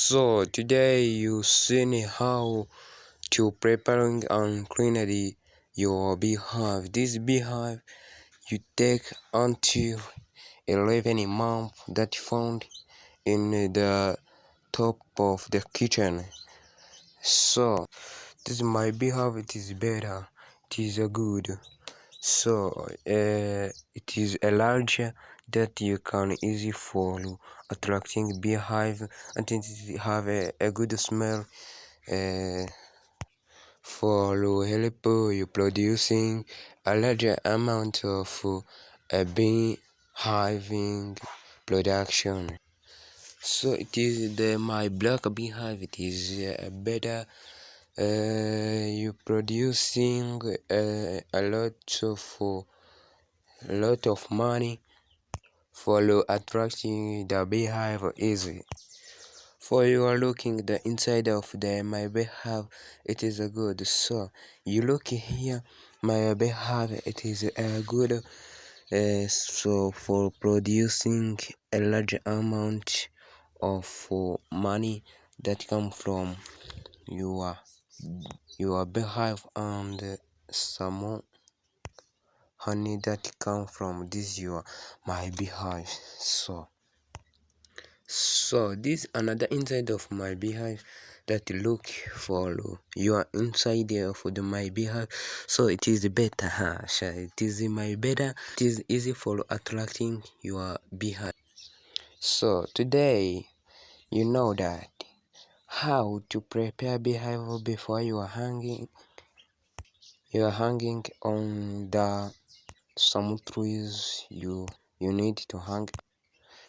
So today you seen how to preparing and clean your beehive. This beehive you take until 11 months that found in the top of the kitchen. So this is my beehive. It is better. It is a good. So it is a larger that you can easy follow attracting beehive and it have a good smell for help you producing a larger amount of bee hiving production. So it is my black beehive. It is better. You producing a lot of money for attracting the beehive easy. For you are looking the inside of my beehive, it is a good. So you look here, my beehive, it is a good. So for producing a large amount of money that come from your beehive and some more honey that come from this my beehive. So this another inside of my beehive that look for your inside of my beehive. So it is better, it is my better. It is easy for attracting your beehive. So today you know that how to prepare beehive before you are hanging on the some trees you need to hang.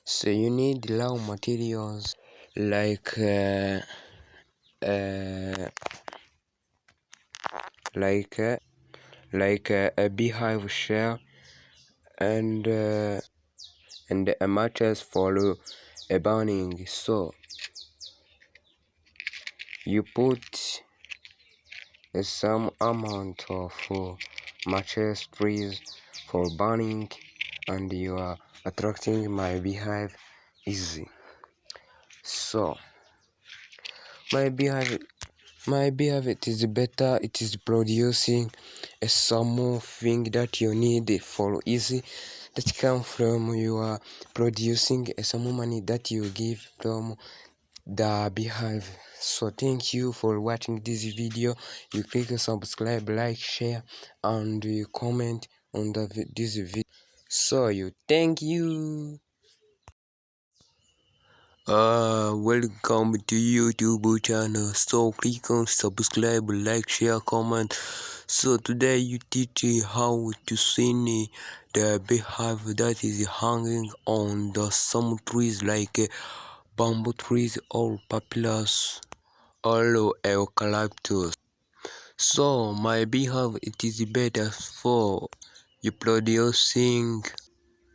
So you need raw materials like a beehive shell and a mattress for a burning. So you put some amount of mattress trees for burning and you are attracting my beehive easy. So my beehive it is better. It is producing a something that you need for easy that come from your producing some money that you give from the beehive. So thank you for watching this video. You click subscribe, like, share and you comment on this video. So you thank you. Welcome to YouTube channel. So click on subscribe, like, share, comment. So today you teach how to see the beehive that is hanging on the some trees like bamboo trees or papyrus or eucalyptus. So my beehive it is better for you producing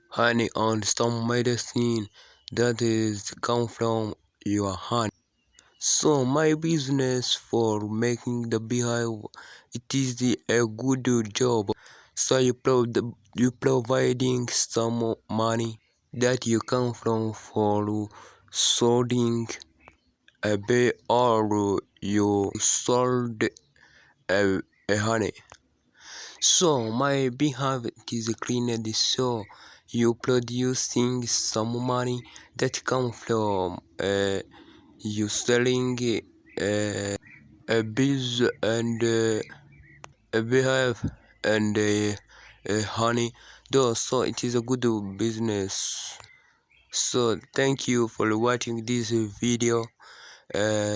honey and some medicine that is come from your honey. So my business for making the beehive it is a good job. So you providing some money that you come from for selling a bee or you sold a honey. So my beehive it is cleaned. So you producing some money that come from you selling a bees and a beehive and honey. Though so it is a good business. So thank you for watching this video.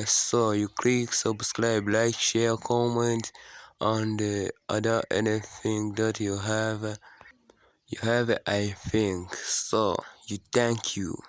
So you click subscribe, like, share, comment and other anything that you have I think. So you thank you.